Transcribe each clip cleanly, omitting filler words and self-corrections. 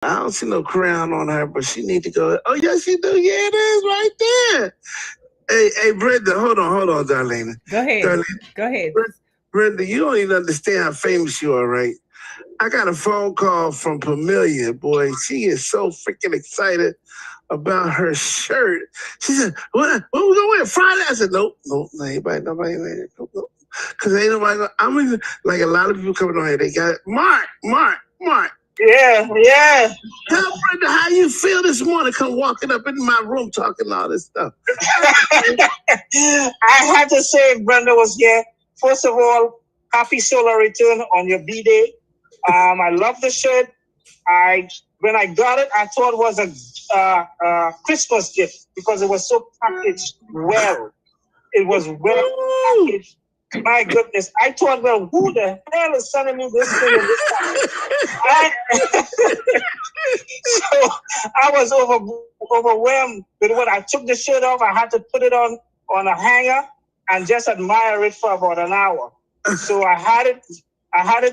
I don't see no crown on her, but she need to go. Oh, yes, she do. Yeah, it is right there. Hey, Brenda, hold on, Darlene. Go ahead. Darlene, Go ahead. Brenda, you don't even understand how famous you are, right? I got a phone call from Pamelia, boy. She is so freaking excited about her shirt. She said, what we gonna wear Friday? I said, nope, nobody, nope. Cause ain't nobody, I'm even, like a lot of people coming on here, they got it. Mark. Yeah. Tell Brenda how you feel this morning. Come walking up in my room talking all this stuff. I have to say, Brenda was here. First of all, happy solar return on your B-Day. I love the shirt. When I got it, I thought it was a Christmas gift because it was so packaged well. It was well packaged. My goodness, I thought, well, who the hell is sending me this thing in this package? So I was overwhelmed with what I took the shirt off. I had to put it on a hanger and just admire it for about an hour. So I had it.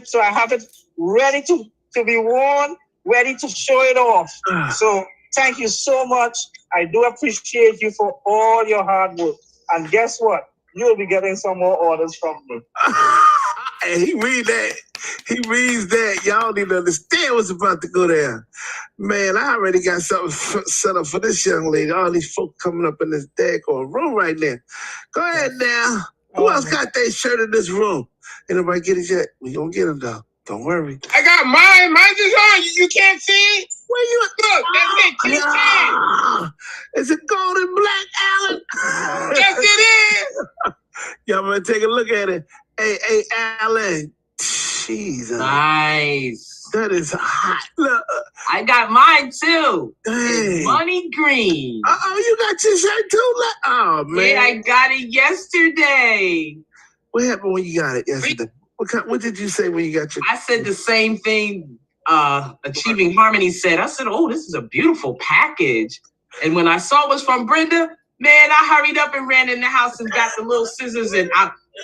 So I have it ready to be worn, ready to show it off. So thank you so much. I do appreciate you for all your hard work. And guess what? You'll be getting some more orders from me. Hey, he reads that. Y'all need to understand what's about to go down. Man, I already got something set up for this young lady. All these folk coming up in this daggone room right now. Go ahead now. Who else got that shirt in this room? Ain't nobody get it yet. We gonna get them though. Don't worry. I got mine. Mine's is on. You can't see it? Where you at? Look, that's it. Keep saying. Is it golden black, Alan? Yes, it is. Y'all better take a look at it. Hey, Alan. Jesus. Nice. That is hot. Look. I got mine too. Hey. It's money green. You got your shirt too? Oh, man. Yeah, I got it yesterday. What happened when you got it yesterday? What did you say when you got your... I said the same thing Achieving Harmony said. I said, oh, this is a beautiful package. And when I saw it was from Brenda, man, I hurried up and ran in the house and got the little scissors. And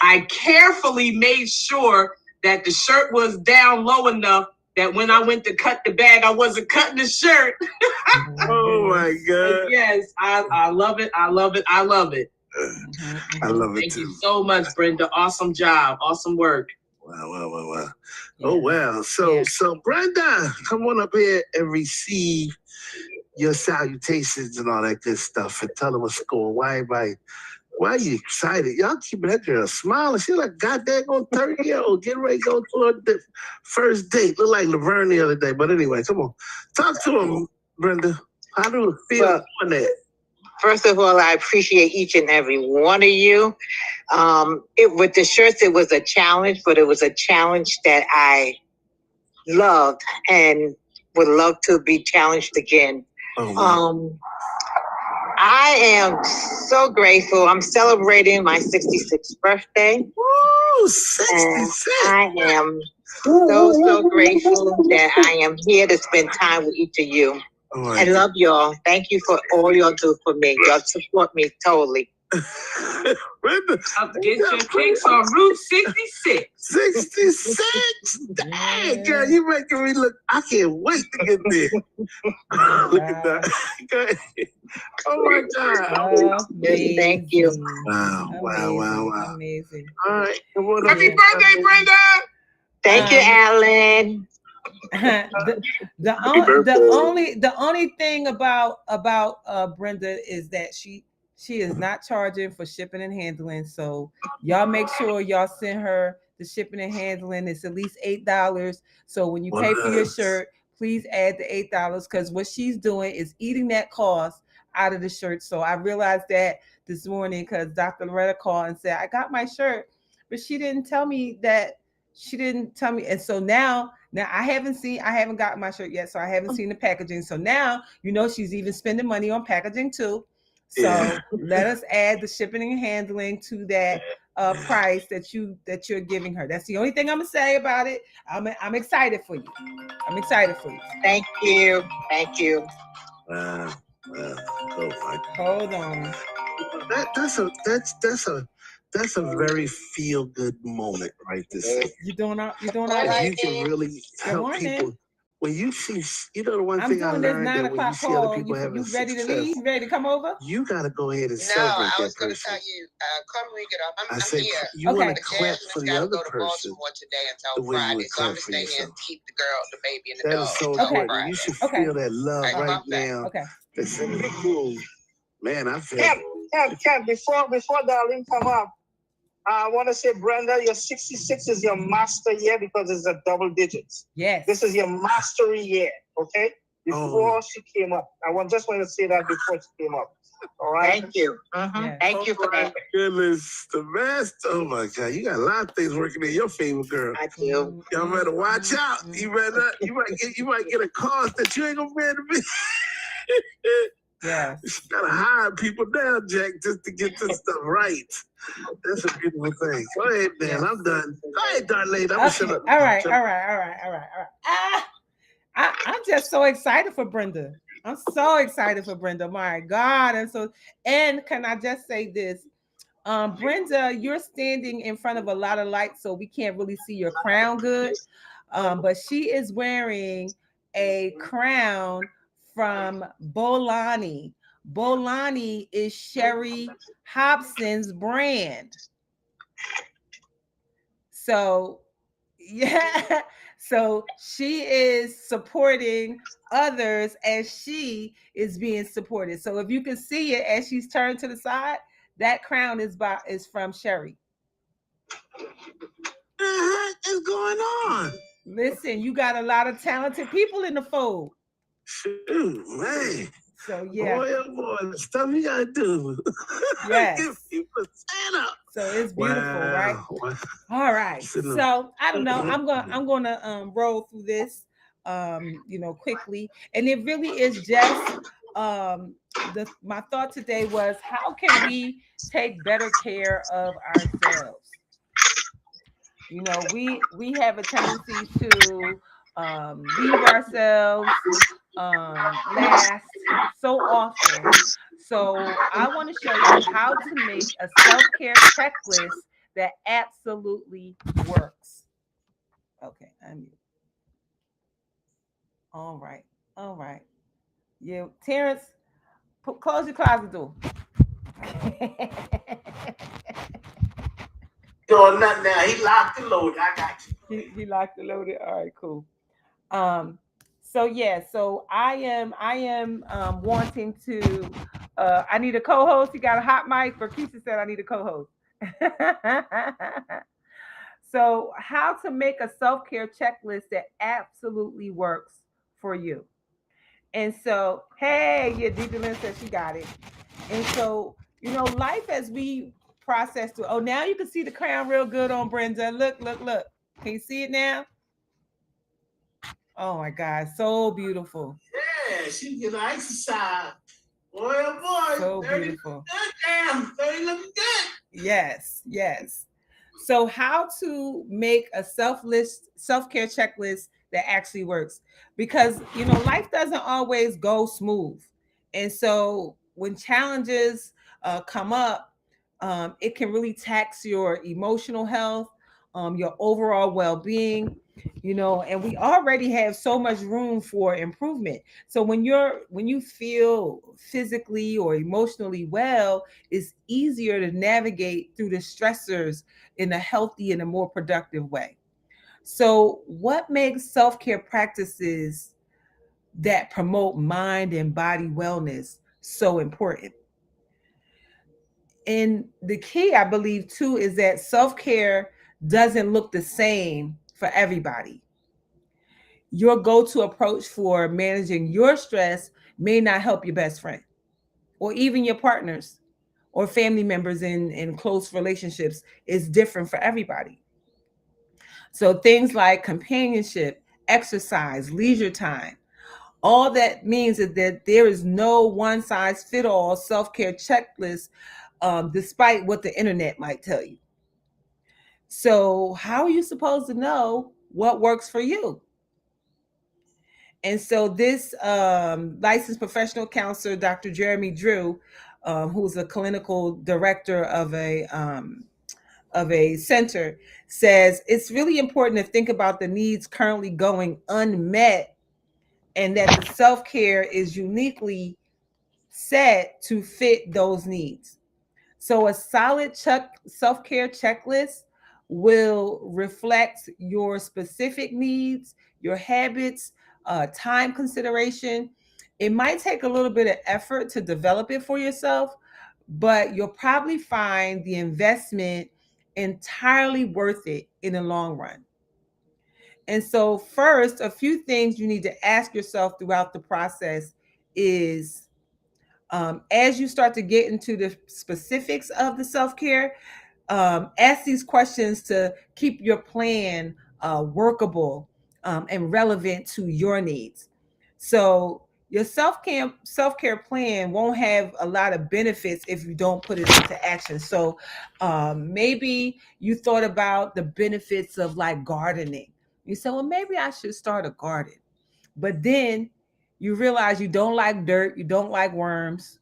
I carefully made sure that the shirt was down low enough that when I went to cut the bag, I wasn't cutting the shirt. Oh, my God. But yes, I love it. I love it. I love it. I love it, Thank too. you so much, Brenda. Awesome job. Awesome work. Wow. Yeah. Oh, wow. So Brenda, come on up here and receive your salutations and all that good stuff and tell them what's going. Why are you excited? Y'all keeping that girl smiling. She like goddamn 30-year-old getting ready to go to her first date. Look like Laverne the other day. But anyway, come on. Talk to him, Brenda. How do it feel doing that? First of all, I appreciate each and every one of you. With the shirts, it was a challenge, but it was a challenge that I loved and would love to be challenged again. Oh, wow. I am so grateful. I'm celebrating my 66th birthday. Woo, 66. I am so grateful that I am here to spend time with each of you. Right. I love y'all. Thank you for all y'all do for me. Y'all support me totally. Brenda, Get your kicks on Route 66. 66? Dang, girl, you making me look. I can't wait to get there. Look at that. Go ahead. Oh, my God. Thank you. Wow. Amazing. All right. Come on. Happy birthday, Brenda. Thank you, Alan. the only thing about Brenda is that she is not charging for shipping and handling. So y'all make sure y'all send her the shipping and handling. It's at least $8. So when you pay for your shirt, please add the $8 because what she's doing is eating that cost out of the shirt. So I realized that this morning because Dr. Loretta called and said, I got my shirt, but she didn't tell me that. She didn't tell me. And so now I haven't gotten my shirt yet. So I haven't seen the packaging. So now, she's even spending money on packaging too. So let us add the shipping and handling to that price that you're giving her. That's the only thing I'm gonna say about it. I'm excited for you. Thank you. Wow. Oh my. Hold on. That's a very feel good moment right there. You doing all right? You can really help people when you see, you know, the one I'm thing I doing this learned 9 that when you o'clock see other call. people You having ready to success, leave? You ready to come over? you gotta go ahead and No, celebrate I that was going to person. tell you, come when we get off. I I'm said here. you want Okay. to clap for Jasmine's the got to other go to person Baltimore today the until way you Friday, would so I'm clap going to for stay here and yourself. keep the girl, the baby, and the That dog is so until Okay. important. You Friday. should Okay. feel that love All right, right come back. now. Okay. That's in the room. Man, I feel Ken, before Darlene come up, I want to say, Brenda, your 66 is your master year because it's a double digits. Yes. This is your mastery year, okay? Before Oh. she came up. Just wanted to say that before she came up. All right? Thank you. Yeah. Thank you for that. goodness, the best. Oh my God, you got a lot of things working in your favor, girl. I do. Y'all better watch out. You might get a cause that you ain't gonna be able to be. Yes. You gotta hire people now, Jack, just to get this stuff right. That's a beautiful thing. Go ahead, man. Yes. I'm done. Go ahead, Darlaina. I'm gonna shut Okay. up. All right. Shut All up. right. All right. All right. All right. I'm just so excited for Brenda. I'm so excited for Brenda. My God. And can I just say this? Brenda, you're standing in front of a lot of lights, so we can't really see your crown good. But she is wearing a crown from Bolani. Bolani is Sherry Hobson's brand. So, yeah. So she is supporting others as she is being supported. So if you can see it as she's turned to the side, that crown is from Sherry. What the heck is going on? Listen, you got a lot of talented people in the fold. Shoot, man. So yeah. Boy, oh boy, the stuff you gotta do. Yes. Give people stand up. So it's beautiful, right? Wow. All right. Sitting So I don't know. I'm gonna roll through this quickly. And it really is just my thought today was, how can we take better care of ourselves? You know, we have a tendency to leave ourselves last so often. So I want to show you how to make a self-care checklist that absolutely works. Okay, I'm all right. All right. Yeah, Terrence, close your closet door. Doing nothing now. He locked and loaded. I got you. He locked and loaded. All right, cool. So yeah, so I am wanting to I need a co-host. You got a hot mic? Keisha said I need a co-host. So how to make a self-care checklist that absolutely works for you. And so, hey, yeah, Deeply Lynn said she got it. And so, life as we process through. Oh, now you can see the crown real good on Brenda. Look. Can you see it now? Oh my God, so beautiful. Yeah, she get exercise. Boy, oh boy. So 30, beautiful. Damn, 30 looking good. Yes. So how to make a self-care checklist that actually works? Because life doesn't always go smooth. And so when challenges come up, it can really tax your emotional health, your overall well-being, and we already have so much room for improvement. So when you feel physically or emotionally well, it's easier to navigate through the stressors in a healthy and a more productive way. So what makes self-care practices that promote mind and body wellness so important? And the key, I believe, too, is that self-care doesn't look the same for everybody. Your go-to approach for managing your stress may not help your best friend or even your partners or family members in close relationships. Is different for everybody. So things like companionship, exercise, leisure time, all that means is that there is no one size fit all self-care checklist, despite what the internet might tell you. So how are you supposed to know what works for you? And so this licensed professional counselor, Dr. Jeremy Drew, who's a clinical director of a center, says it's really important to think about the needs currently going unmet and that the self-care is uniquely set to fit those needs. So a solid self-care checklist will reflect your specific needs, your habits, time consideration. It might take a little bit of effort to develop it for yourself, but you'll probably find the investment entirely worth it in the long run. And so, first, a few things you need to ask yourself throughout the process is, as you start to get into the specifics of the self care, ask these questions to keep your plan workable and relevant to your needs. So your self care plan won't have a lot of benefits if you don't put it into action. So maybe you thought about the benefits of like gardening. You said, well, maybe I should start a garden. But then you realize you don't like dirt, you don't like worms,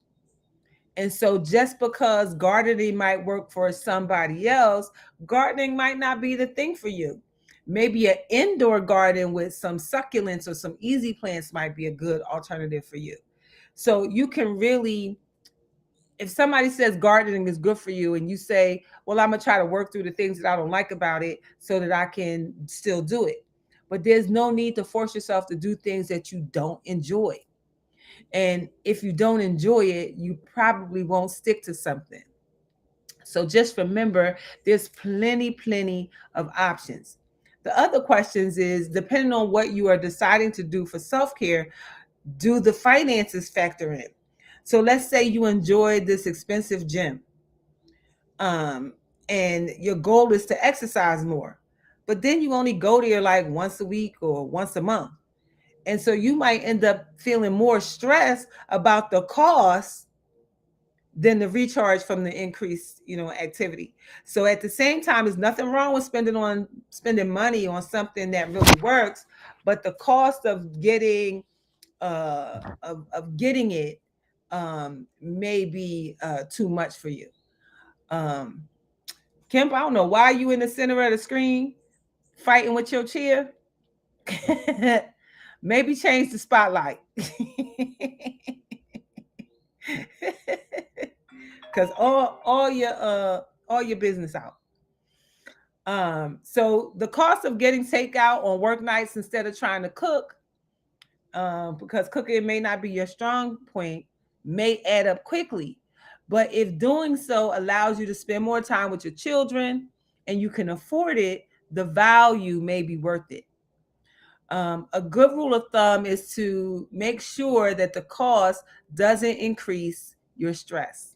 and so just because gardening might work for somebody else, gardening might not be the thing for you. Maybe an indoor garden with some succulents or some easy plants might be a good alternative for you. So you can really, if somebody says gardening is good for you and you say, well, I'm going to try to work through the things that I don't like about it so that I can still do it. But there's no need to force yourself to do things that you don't enjoy. And if you don't enjoy it, you probably won't stick to something. So just remember, there's plenty of options. The other questions is, depending on what you are deciding to do for self-care, do the finances factor in? So let's say you enjoy this expensive gym, and your goal is to exercise more, but then you only go there like once a week or once a month. And so you might end up feeling more stressed about the cost than the recharge from the increased, activity. So at the same time, there's nothing wrong with spending money on something that really works, but the cost of getting getting it may be too much for you. Kemp, I don't know why you in the center of the screen fighting with your chair. Maybe change the spotlight. Because all your business out. So the cost of getting takeout on work nights instead of trying to cook, because cooking may not be your strong point, may add up quickly. But if doing so allows you to spend more time with your children and you can afford it, the value may be worth it. A good rule of thumb is to make sure that the cost doesn't increase your stress.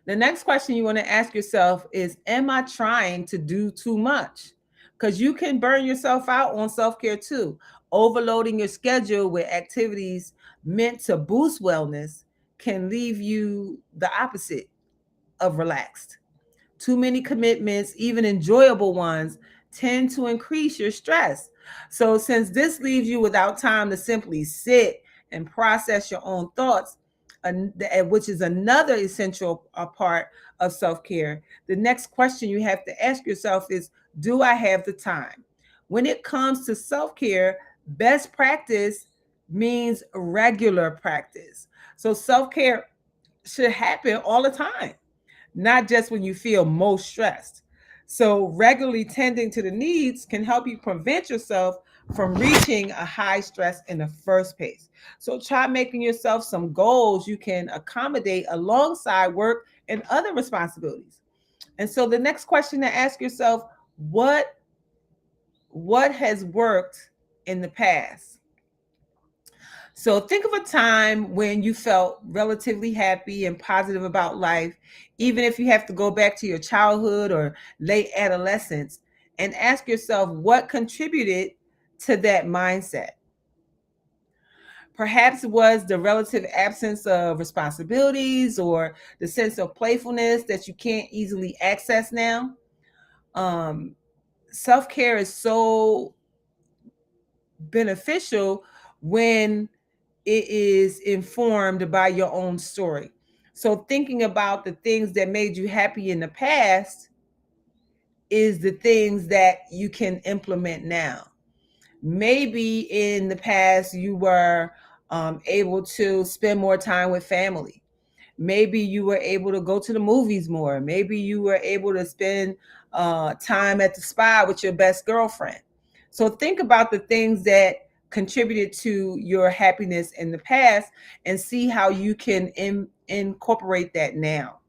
The next question you want to ask yourself is, am I trying to do too much? Because you can burn yourself out on self-care too. Overloading your schedule with activities meant to boost wellness can leave you the opposite of relaxed. Too many commitments, even enjoyable ones, tend to increase your stress. So, since this leaves you without time to simply sit and process your own thoughts, which is another essential part of self care, the next question you have to ask yourself is, do I have the time? When it comes to self care, best practice means regular practice. So, self care should happen all the time, not just when you feel most stressed. So, regularly tending to the needs can help you prevent yourself from reaching a high stress in the first place. So, try making yourself some goals you can accommodate alongside work and other responsibilities. And so, the next question to ask yourself, what has worked in the past? So think of a time when you felt relatively happy and positive about life, even if you have to go back to your childhood or late adolescence, and ask yourself what contributed to that mindset. Perhaps it was the relative absence of responsibilities or the sense of playfulness that you can't easily access now. Self-care is so beneficial when it is informed by your own story. So thinking about the things that made you happy in the past is the things that you can implement now. Maybe in the past you were able to spend more time with family. Maybe you were able to go to the movies more. Maybe you were able to spend time at the spa with your best girlfriend. So think about the things that contributed to your happiness in the past and see how you can incorporate that now.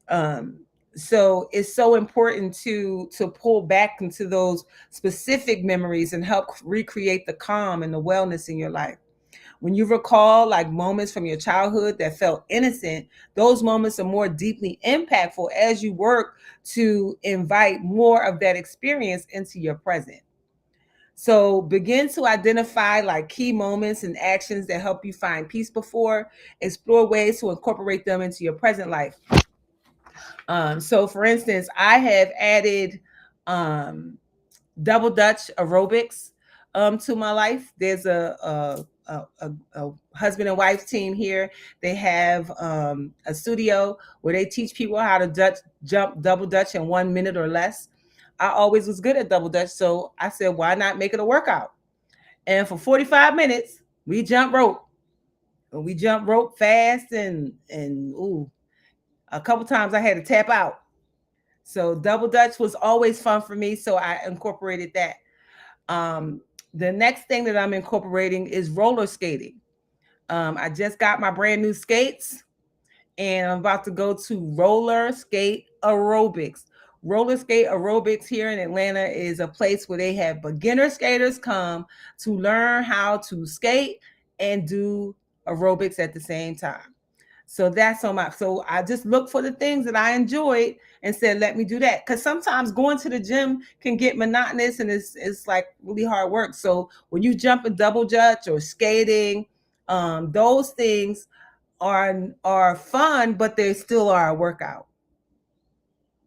Um, so it's so important to pull back into those specific memories and help recreate the calm and the wellness in your life. When you recall like moments from your childhood that felt innocent, those moments are more deeply impactful as you work to invite more of that experience into your present. So begin to identify like key moments and actions that help you find peace before, explore ways to incorporate them into your present life. So for instance, I have added um, double Dutch aerobics to my life. There's a husband and wife team here. They have a studio where they teach people how to jump double Dutch in 1 minute or less. I always was good at double Dutch, so I said, why not make it a workout? And for 45 minutes, we jump rope. We jump rope fast and ooh, a couple times I had to tap out. So double Dutch was always fun for me, so I incorporated that. Um, the next thing that I'm incorporating is roller skating. I just got my brand new skates and I'm about to go to roller skate aerobics. Roller skate aerobics here in Atlanta is a place where they have beginner skaters come to learn how to skate and do aerobics at the same time. So that's on my, so I just look for the things that I enjoyed and said, let me do that. Cause sometimes going to the gym can get monotonous and it's like really hard work. So when you jump in double dutch or skating, those things are fun, but they still are a workout.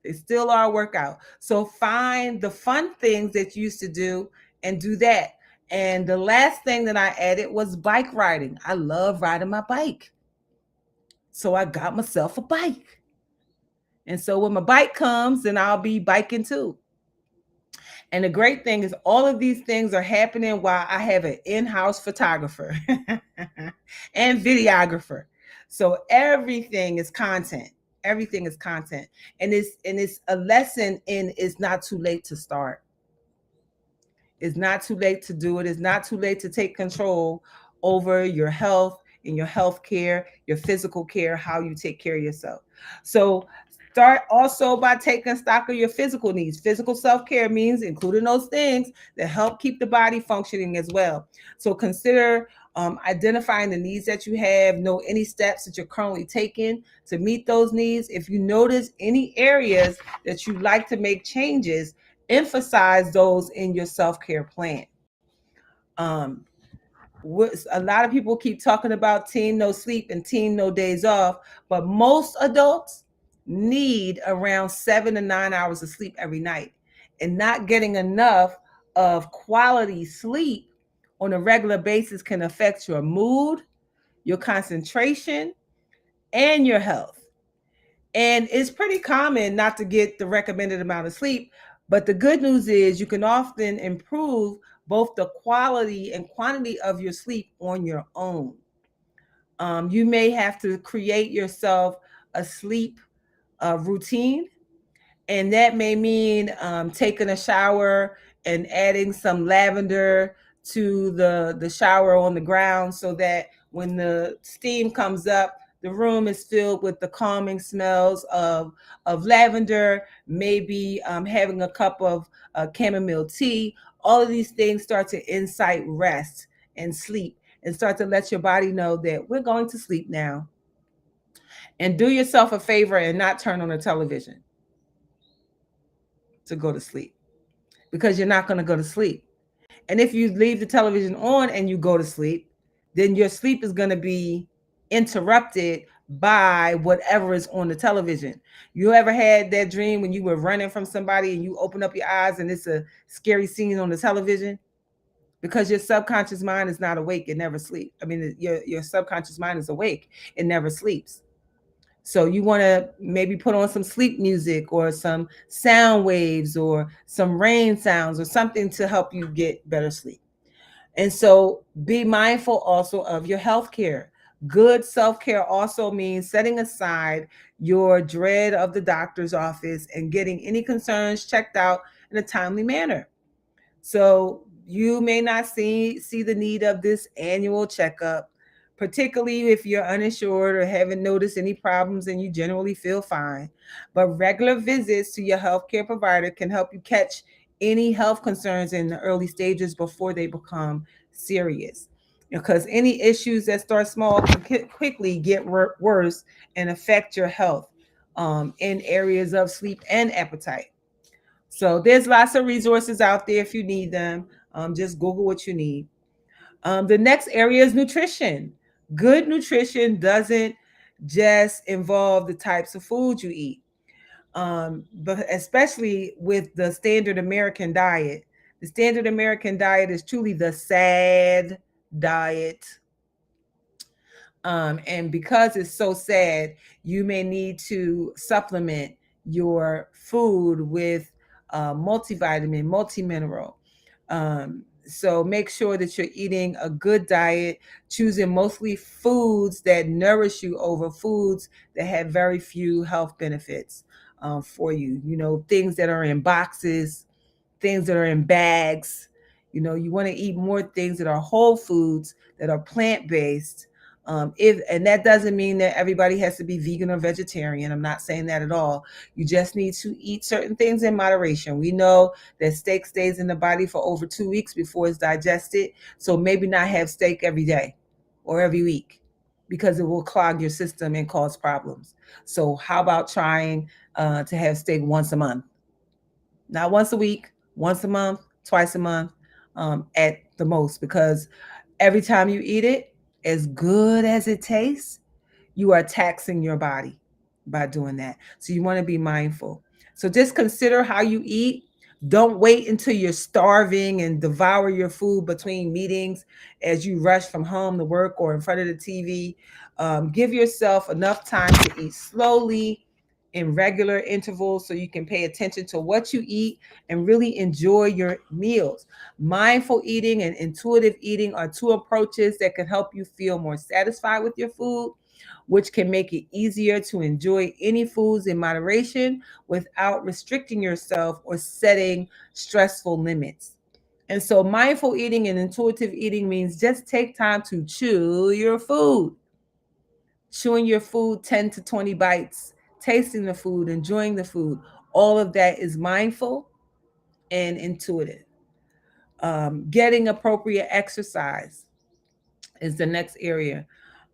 They still are a workout. So find the fun things that you used to do and do that. And the last thing that I added was bike riding. I love riding my bike. So I got myself a bike. And so when my bike comes, then I'll be biking too. And the great thing is all of these things are happening while I have an in-house photographer and videographer. So everything is content. Everything is content. And it's a lesson in it's not too late to start. It's not too late to do it. It's not too late to take control over your health and your health care, your physical care, how you take care of yourself. So start also by taking stock of your physical needs. Physical self-care means including those things that help keep the body functioning as well. So consider identifying the needs that you have, know any steps that you're currently taking to meet those needs. If you notice any areas that you'd like to make changes, emphasize those in your self-care plan. Um, a lot of people keep talking about teen no sleep and teen no days off, but most adults need around 7 to 9 hours of sleep every night. And not getting enough of quality sleep on a regular basis can affect your mood, your concentration, and your health. And it's pretty common not to get the recommended amount of sleep. But the good news is you can often improve both the quality and quantity of your sleep on your own. You may have to create yourself a sleep routine, and that may mean taking a shower and adding some lavender to the shower on the ground so that when the steam comes up, the room is filled with the calming smells of lavender, maybe having a cup of chamomile tea. All of these things start to incite rest and sleep and start to let your body know that we're going to sleep now. And do yourself a favor and not turn on the television to go to sleep, because you're not going to go to sleep. And if you leave the television on and you go to sleep, then your sleep is going to be interrupted by whatever is on the television. You ever had that dream when you were running from somebody and you open up your eyes and it's a scary scene on the television? Because your subconscious mind is not awake, it never sleeps. I mean, your subconscious mind is awake, it never sleeps. So you want to maybe put on some sleep music or some sound waves or some rain sounds or something to help you get better sleep. And so be mindful also of your health care. Good self care also means setting aside your dread of the doctor's office and getting any concerns checked out in a timely manner. So you may not see the need of this annual checkup, particularly if you're uninsured or haven't noticed any problems and you generally feel fine. But regular visits to your healthcare provider can help you catch any health concerns in the early stages before they become serious. Because any issues that start small can quickly get worse and affect your health in areas of sleep and appetite. So there's lots of resources out there if you need them. Just Google what you need. The next area is nutrition. Good nutrition doesn't just involve the types of food you eat, but especially with the standard American diet. The standard American diet is truly the sad diet. And because it's so sad, you may need to supplement your food with multivitamin, multimineral. So make sure that you're eating a good diet, choosing mostly foods that nourish you over foods that have very few health benefits for you. You know, things that are in boxes, things that are in bags. You know, you want to eat more things that are whole foods, that are plant based. If and that doesn't mean that everybody has to be vegan or vegetarian. I'm not saying that at all. You just need to eat certain things in moderation. We know that steak stays in the body for over 2 weeks before it's digested. So maybe not have steak every day or every week because it will clog your system and cause problems. So how about trying to have steak once a month? Not once a week, once a month, twice a month, at the most, because every time you eat it, as good as it tastes, you are taxing your body by doing that. So you want to be mindful. So just consider how you eat. Don't wait until you're starving and devour your food between meetings as you rush from home to work or in front of the TV. Give yourself enough time to eat slowly in regular intervals so you can pay attention to what you eat and really enjoy your meals. Mindful eating and intuitive eating are two approaches that can help you feel more satisfied with your food, which can make it easier to enjoy any foods in moderation without restricting yourself or setting stressful limits. And so, mindful eating and intuitive eating means just take time to chew your food. Chewing your food 10 to 20 bites, tasting the food, enjoying the food. All of that is mindful and intuitive. Getting appropriate exercise is the next area.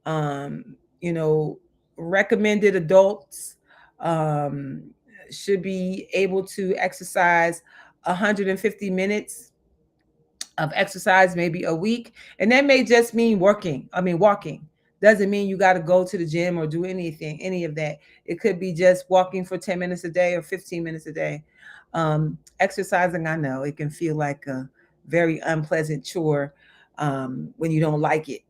Um, you know, recommended adults um, should be able to exercise 150 minutes of exercise maybe a week, and that may just mean walking. Doesn't mean you got to go to the gym or do any of that. It could be just walking for 10 minutes a day or 15 minutes a day. Exercising, I know it can feel like a very unpleasant chore when you don't like it.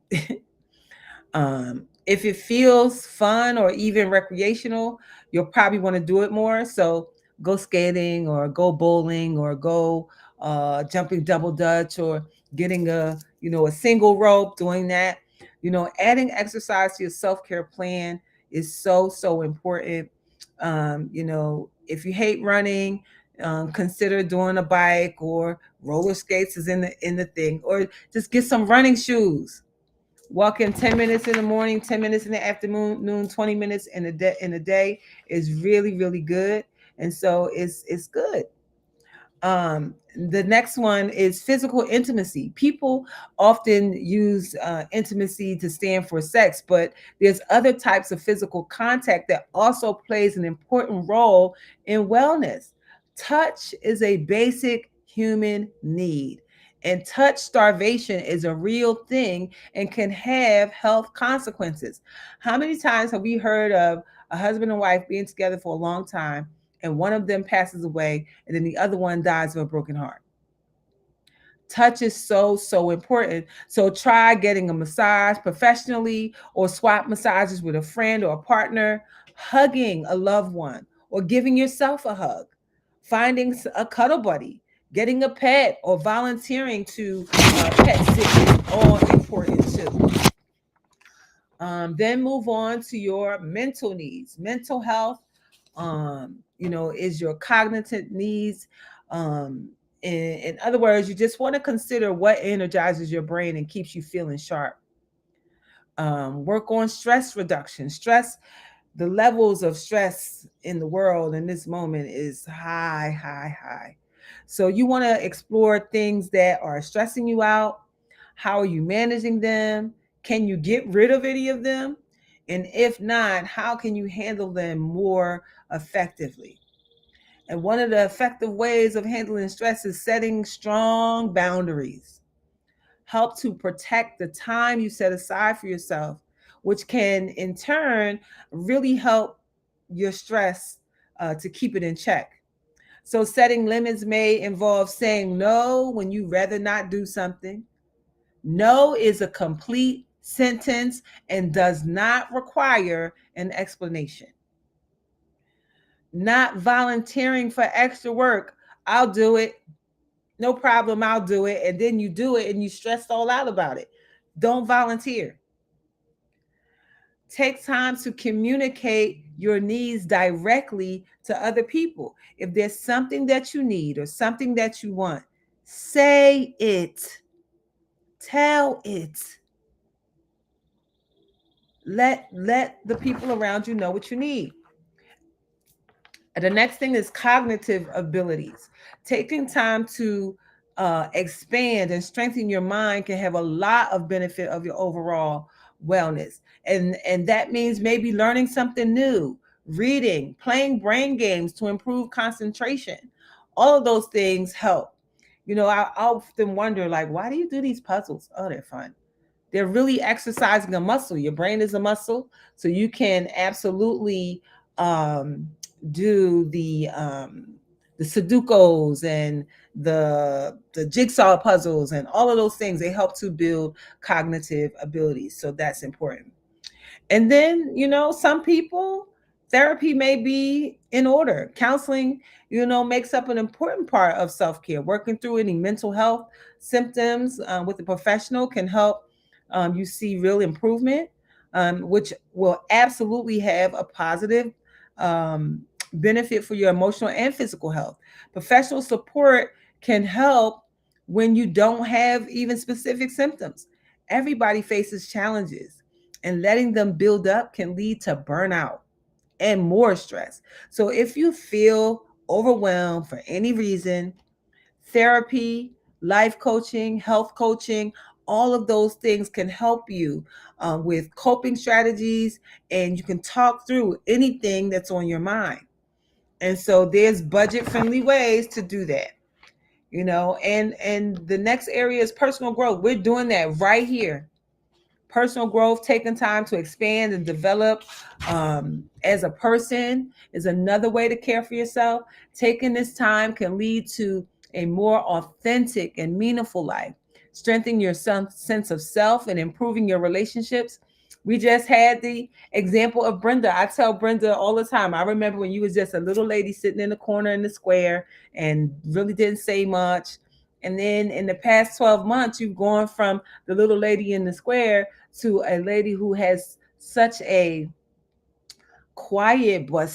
If it feels fun or even recreational, you'll probably want to do it more. So go skating or go bowling or go jumping double dutch or getting a single rope, doing that. Adding exercise to your self-care plan is so important. If you hate running, consider doing a bike, or roller skates is in the thing, or just get some running shoes. Walking 10 minutes in the morning, 10 minutes in the afternoon, 20 minutes in a day is really, really good. And so it's good. The next one is physical intimacy. People often use intimacy to stand for sex, but there's other types of physical contact that also plays an important role in wellness. Touch is a basic human need, and touch starvation is a real thing and can have health consequences. How many times have we heard of a husband and wife being together for a long time, and one of them passes away and then the other one dies of a broken heart? Touch is so important. So try getting a massage professionally, or swap massages with a friend or a partner, hugging a loved one or giving yourself a hug, finding a cuddle buddy, Getting a pet or volunteering to pet sit is all important too. Then move on to your mental needs. Mental health, is your cognitive needs. In other words, you just want to consider what energizes your brain and keeps you feeling sharp. Work on stress reduction. The levels of stress in the world in this moment is high, high, high. So you want to explore things that are stressing you out. How are you managing them? Can you get rid of any of them? And if not, how can you handle them more effectively? And one of the effective ways of handling stress is setting strong boundaries. Help to protect the time you set aside for yourself, which can in turn really help your stress to keep it in check. So, setting limits may involve saying no when you rather not do something. No is a complete sentence and does not require an explanation. Not volunteering for extra work. I'll do it. No problem, I'll do it. And then you do it and you stressed all out about it. Don't volunteer. Take time to communicate your needs directly to other people. If there's something that you need or something that you want, say it. Tell it. Let the people around you know what you need. The next thing is cognitive abilities. Taking time to expand and strengthen your mind can have a lot of benefit of your overall wellness. And that means maybe learning something new, reading, playing brain games to improve concentration. All of those things help. I often wonder, like, why do you do these puzzles? Oh, they're fun. They're really exercising a muscle. Your brain is a muscle, so you can absolutely um, do the Sudokus and the jigsaw puzzles and all of those things. They help to build cognitive abilities, so that's important. And then, some people, therapy may be in order. Counseling, makes up an important part of self care. Working through any mental health symptoms with a professional can help you see real improvement, which will absolutely have a positive um, benefit for your emotional and physical health. Professional support can help when you don't have even specific symptoms. Everybody faces challenges, and letting them build up can lead to burnout and more stress. So if you feel overwhelmed for any reason, therapy, life coaching, health coaching, all of those things can help you with coping strategies, and you can talk through anything that's on your mind. And so there's budget friendly ways to do that. And the next area is personal growth. We're doing that right here. Personal growth, taking time to expand and develop as a person, is another way to care for yourself. Taking this time can lead to a more authentic and meaningful life, strengthening your sense of self and improving your relationships. We just had the example of Brenda. I tell Brenda all the time, I remember when you was just a little lady sitting in the corner in the square and really didn't say much. And then in the past 12 months, you've gone from the little lady in the square to a lady who has such a quiet but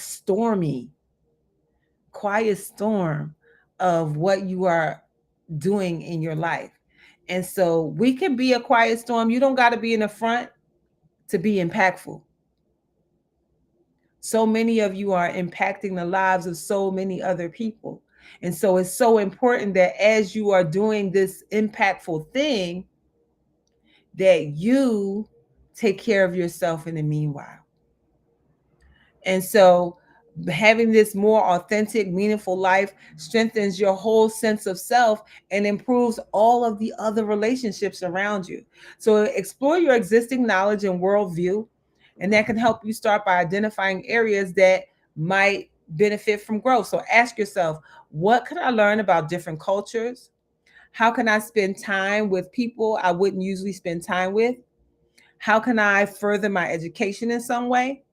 quiet storm of what you are doing in your life. And so we can be a quiet storm. You don't got to be in the front to be impactful. So many of you are impacting the lives of so many other people. And so it's so important that as you are doing this impactful thing, that you take care of yourself in the meanwhile. And so having this more authentic, meaningful life strengthens your whole sense of self and improves all of the other relationships around you. So explore your existing knowledge and worldview, and that can help you start by identifying areas that might benefit from growth. So ask yourself, what can I learn about different cultures? How can I spend time with people I wouldn't usually spend time with? How can I further my education in some way?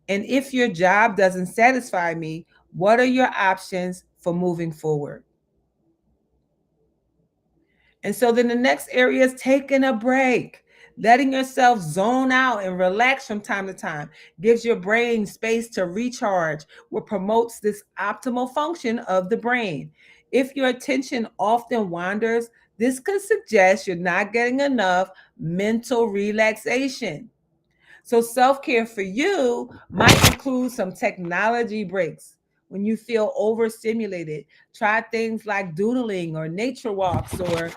And if your job doesn't satisfy me, what are your options for moving forward? And so then the next area is taking a break. Letting yourself zone out and relax from time to time gives your brain space to recharge, what promotes this optimal function of the brain. If your attention often wanders, this could suggest you're not getting enough mental relaxation. So, self care for you might include some technology breaks. When you feel overstimulated, try things like doodling or nature walks or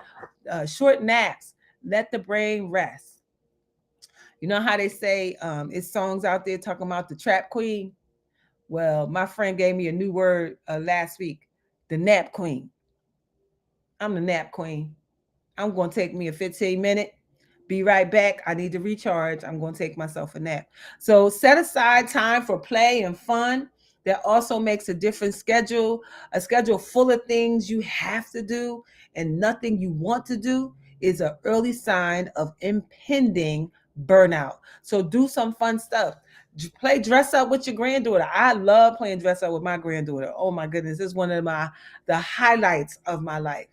short naps. Let the brain rest. You know how they say it's songs out there talking about the trap queen? Well, my friend gave me a new word last week, the nap queen. I'm the nap queen. I'm going to take me a 15-minute. Be right back. I need to recharge. I'm going to take myself a nap. So set aside time for play and fun. That also makes a different schedule. A schedule full of things you have to do and nothing you want to do is an early sign of impending burnout. So do some fun stuff. Play dress up with your granddaughter. I love playing dress up with my granddaughter. Oh my goodness, this is one of the highlights of my life.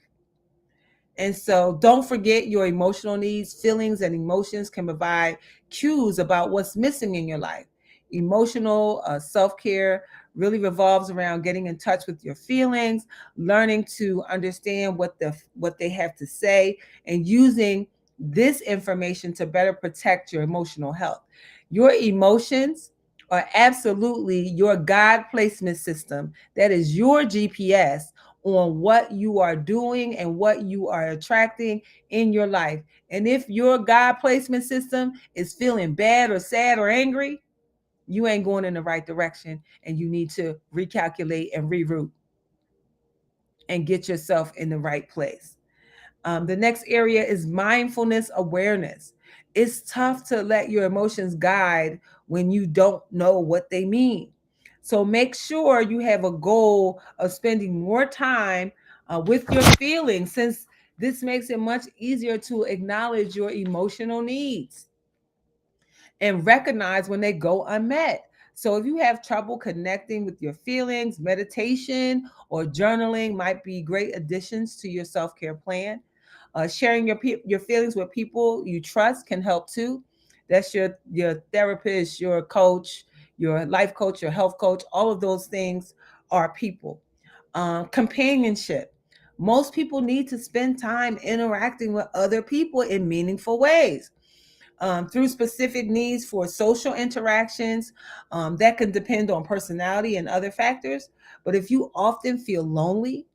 And so don't forget your emotional needs. Feelings and emotions can provide cues about what's missing in your life. Emotional self-care really revolves around getting in touch with your feelings, learning to understand what they have to say, and using this information to better protect your emotional health. Your emotions are absolutely your guide placement system. That is your GPS on what you are doing and what you are attracting in your life. And if your God placement system is feeling bad or sad or angry, you ain't going in the right direction and you need to recalculate and reroute and get yourself in the right place. The next area is mindfulness awareness. It's tough to let your emotions guide when you don't know what they mean. So make sure you have a goal of spending more time with your feelings, since this makes it much easier to acknowledge your emotional needs and recognize when they go unmet. So if you have trouble connecting with your feelings, meditation or journaling might be great additions to your self-care plan. Sharing your feelings with people you trust can help too. That's your therapist, your coach, your life coach, your health coach. All of those things are people. Companionship. Most people need to spend time interacting with other people in meaningful ways. Through specific needs for social interactions, that can depend on personality and other factors. But if you often feel lonely,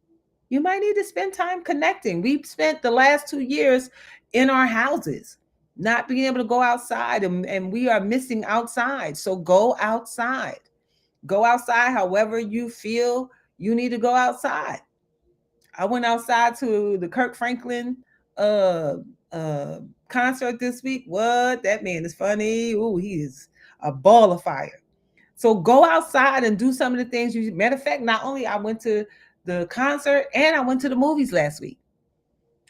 you might need to spend time connecting. We've spent the last 2 years in our houses, not being able to go outside, and we are missing outside. So go outside. Go outside however you feel you need to go outside. I went outside to the Kirk Franklin uh, uh, concert this week. What? That man is funny. Ooh, he is a ball of fire. So go outside and do some of the things you. Matter of fact, not only I went to the concert and I went to the movies last week.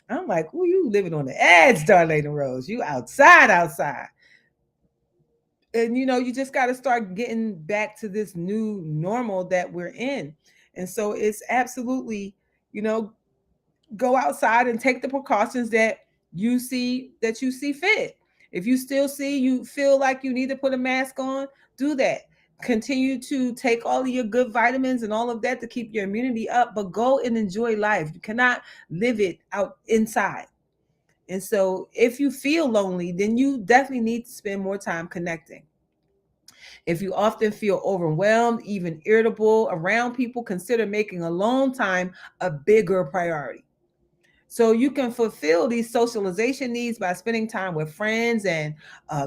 I'm like, oh, you living on the edge, Darlaina Rose. You outside. And you just got to start getting back to this new normal that we're in. And so it's absolutely, you know, go outside and take the precautions that you see fit. If you feel like you need to put a mask on, do that. Continue to take all of your good vitamins and all of that to keep your immunity up, but go and enjoy life. You cannot live it out inside. And so if you feel lonely, then you definitely need to spend more time connecting. If you often feel overwhelmed, even irritable around people, consider making alone time a bigger priority. So you can fulfill these socialization needs by spending time with friends and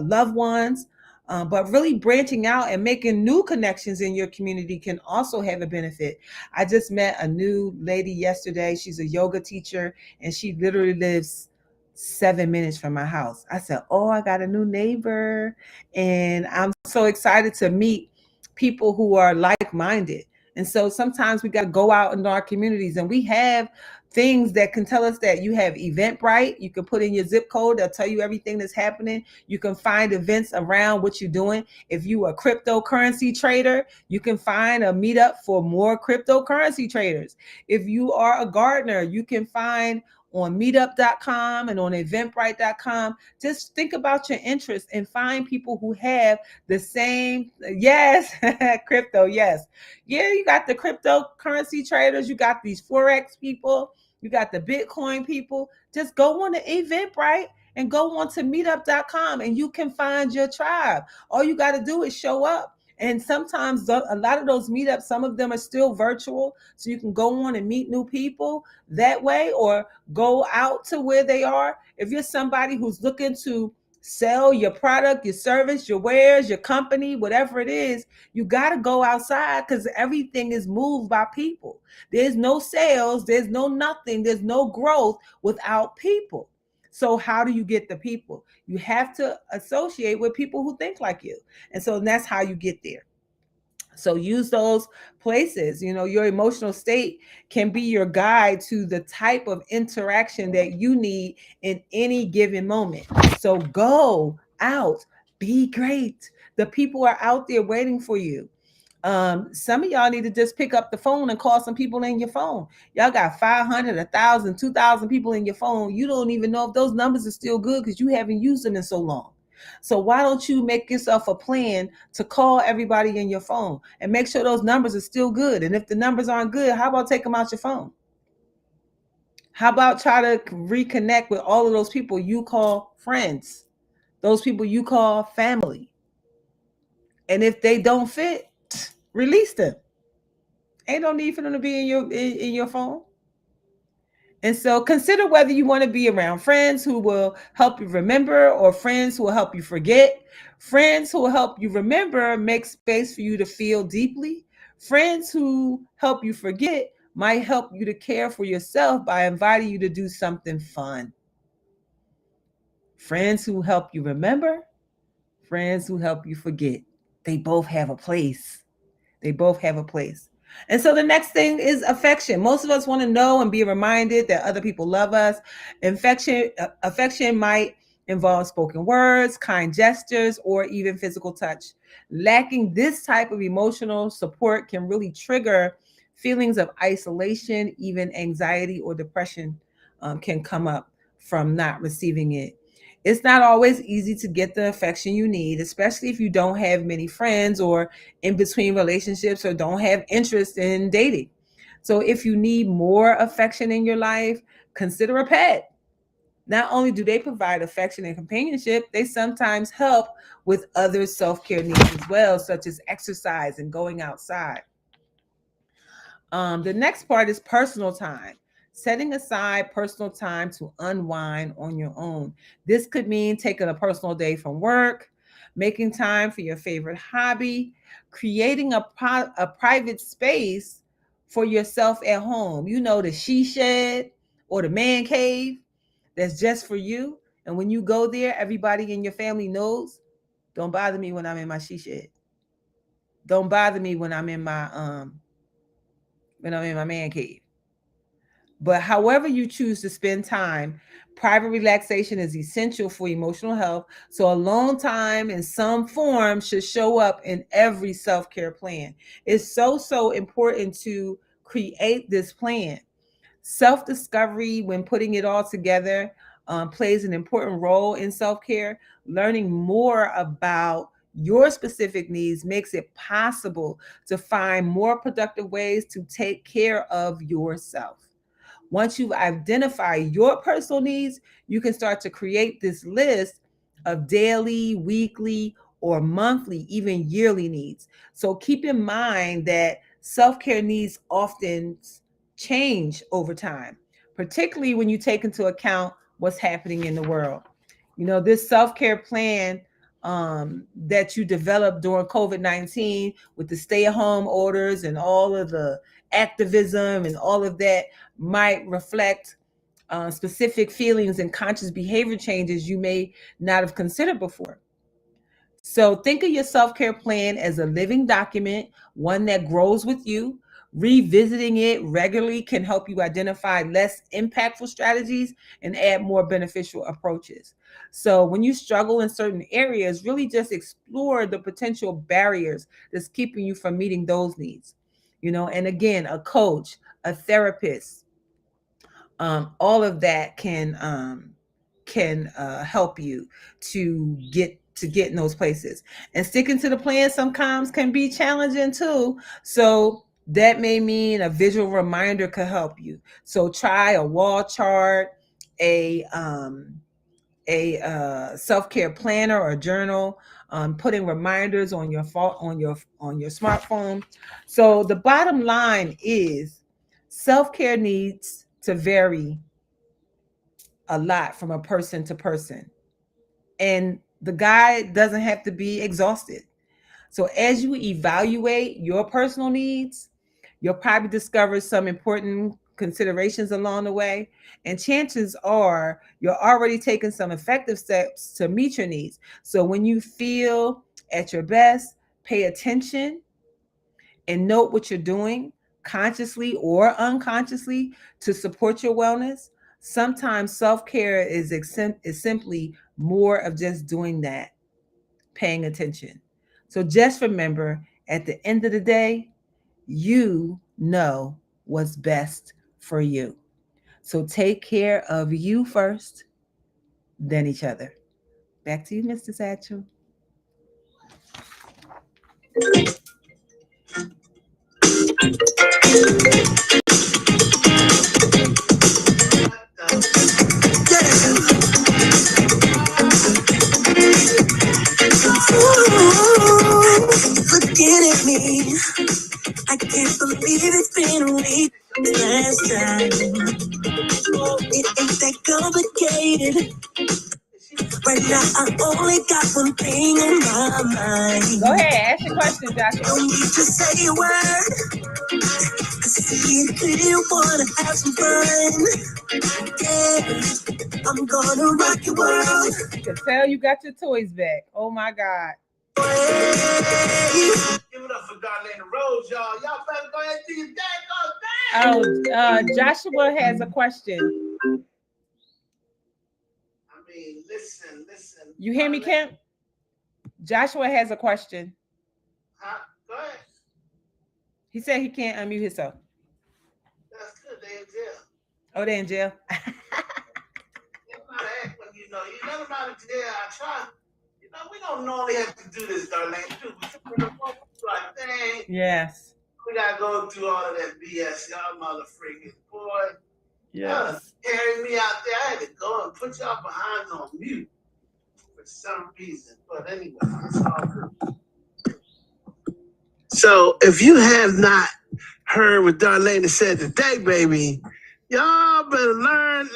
loved ones. But really branching out and making new connections in your community can also have a benefit. I just met a new lady yesterday. She's a yoga teacher and she literally lives 7 minutes from my house. I said, oh, I got a new neighbor. And I'm so excited to meet people who are like-minded. And so sometimes we got to go out in our communities, and we have things that can tell us that. You have Eventbrite. You can put in your zip code. They'll tell you everything that's happening. You can find events around what you're doing. If you are a cryptocurrency trader, you can find a meetup for more cryptocurrency traders. If you are a gardener, you can find on meetup.com and on eventbrite.com. Just think about your interests and find people who have the same, yes, crypto, yes. Yeah, you got the cryptocurrency traders, you got these Forex people, you got the Bitcoin people. Just go on the Eventbrite and go on to meetup.com and you can find your tribe. All you got to do is show up. And sometimes a lot of those meetups, some of them are still virtual. So you can go on and meet new people that way or go out to where they are. If you're somebody who's looking to sell your product, your service, your wares, your company, whatever it is, you got to go outside because everything is moved by people. There's no sales, there's no nothing, there's no growth without people. So how do you get the people? You have to associate with people who think like you. And so that's how you get there. So use those places. You know, your emotional state can be your guide to the type of interaction that you need in any given moment. So go out, be great. The people are out there waiting for you. Some of y'all need to just pick up the phone and call some people in your phone. Y'all got 500, 1,000, 2,000 people in your phone. You don't even know if those numbers are still good because you haven't used them in so long. So why don't you make yourself a plan to call everybody in your phone and make sure those numbers are still good? And if the numbers aren't good, how about take them out your phone? How about try to reconnect with all of those people you call friends, those people you call family? And if they don't fit, release them. Ain't no need for them to be in your phone. And so consider whether you want to be around friends who will help you remember or friends who will help you forget. Friends who will help you remember make space for you to feel deeply. Friends who help you forget might help you to care for yourself by inviting you to do something fun. Friends who help you remember, friends who help you forget. They both have a place. They both have a place. And so the next thing is affection. Most of us want to know and be reminded that other people love us. Affection might involve spoken words, kind gestures, or even physical touch. Lacking this type of emotional support can really trigger feelings of isolation, even anxiety or depression can come up from not receiving it. It's not always easy to get the affection you need, especially if you don't have many friends or in between relationships or don't have interest in dating. So if you need more affection in your life, consider a pet. Not only do they provide affection and companionship, they sometimes help with other self-care needs as well, such as exercise and going outside. The next part is personal time. Setting aside personal time to unwind on your own. This could mean taking a personal day from work, making time for your favorite hobby, creating a private space for yourself at home. You know, the she shed or the man cave that's just for you. And when you go there, everybody in your family knows, don't bother me when I'm in my she shed. Don't bother me when I'm in my man cave. But however you choose to spend time, private relaxation is essential for emotional health. So alone time in some form should show up in every self-care plan. It's so important to create this plan. Self-discovery, when putting it all together, plays an important role in self-care. Learning more about your specific needs makes it possible to find more productive ways to take care of yourself. Once you've identified your personal needs, you can start to create this list of daily, weekly, or monthly, even yearly needs. So keep in mind that self-care needs often change over time, particularly when you take into account what's happening in the world. You know, this self-care plan that you developed during COVID-19 with the stay-at-home orders and all of the activism and all of that might reflect specific feelings and conscious behavior changes you may not have considered before. So think of your self-care plan as a living document, one that grows with you. Revisiting it regularly can help you identify less impactful strategies and add more beneficial approaches. So when you struggle in certain areas, really just explore the potential barriers that's keeping you from meeting those needs. You know, and again, a coach, a therapist, All of that can help you to get in those places. And sticking to the plan sometimes can be challenging too. So that may mean a visual reminder could help you. So try a wall chart, a self-care planner or journal, putting reminders on your smartphone. So the bottom line is self-care needs to vary a lot from a person to person, and the guide doesn't have to be exhausted. So as you evaluate your personal needs, you'll probably discover some important considerations along the way. And chances are you're already taking some effective steps to meet your needs. So when you feel at your best, pay attention and note what you're doing consciously or unconsciously to support your wellness. Sometimes self-care is simply more of just doing that, paying attention. So just remember, at the end of the day, you know what's best for you. So take care of you first, then each other. Back to you, Mr. Satchel. Looking at me, I can't believe it's been a week. Last time, it ain't that complicated. Right now, I only got one thing on my mind. Go ahead, ask your question, Joshua. Don't need to say a word. I see it clear, wanna have some fun. Yeah, I'm gonna rock your world. You can tell you got your toys back. Oh my God. Give it up for Darlaina Rose, y'all. Y'all better go ahead and do your dang. Oh, Joshua has a question. I mean, listen. You hear me, Kemp? Joshua has a question. Huh? Go ahead. He said he can't unmute himself. That's good. They in jail. Oh, they're in jail. You know how to act when you know about it. Yeah, I try. You know, we don't normally have to do this, Darlaina. We like, dang. Yes. We gotta go through all of that BS, y'all mother freaking boy. Yes. Carried me out there. I had to go and put y'all behind on mute for some reason. But anyway, it's all good. So if you have not heard what Darlaina said today, baby, y'all better learn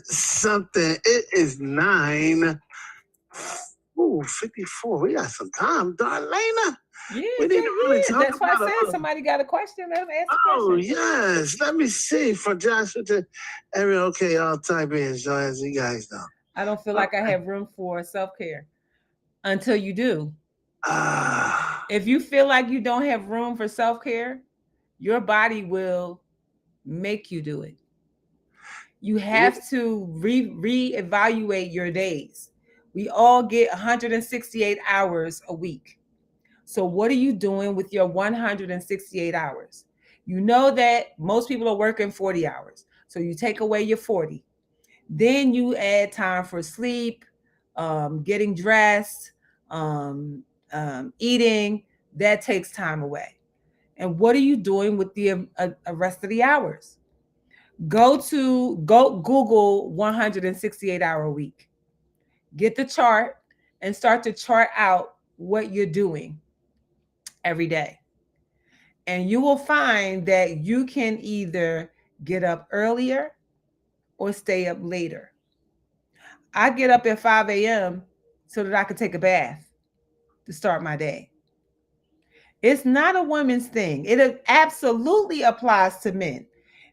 something. It is 9:54. We got some time, Darlaina. Yeah, we need to really talk that's why I about said somebody got a question. Let them ask a Oh, question. yes. Let me see. From Joshua to everyone. Okay, I'll type in, so as you guys know. I don't feel like I have room for self-care until you do. If you feel like you don't have room for self-care, your body will make you do it. You have to reevaluate your days. We all get 168 hours a week. So what are you doing with your 168 hours? You know that most people are working 40 hours. So you take away your 40. Then you add time for sleep, getting dressed, eating. That takes time away. And what are you doing with the rest of the hours? Go Google 168-hour week. Get the chart and start to chart out what you're doing every day. And you will find that you can either get up earlier or stay up later. I get up at 5 a.m. so that I can take a bath to start my day. It's not a woman's thing. It absolutely applies to men.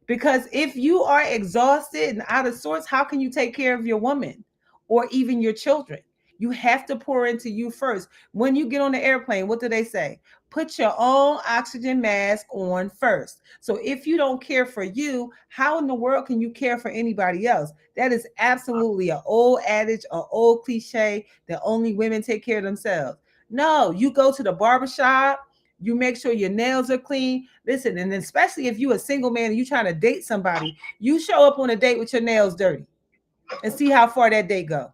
Because if you are exhausted and out of sorts, how can you take care of your woman or even your children? You have to pour into you first. When you get on the airplane, what do they say? Put your own oxygen mask on first. So if you don't care for you, how in the world can you care for anybody else? That is absolutely an old adage, an old cliche that only women take care of themselves. No, you go to the barbershop, You make sure your nails are clean. Listen, and especially if you're a single man and you're trying to date somebody, you show up on a date with your nails dirty and see how far that date go.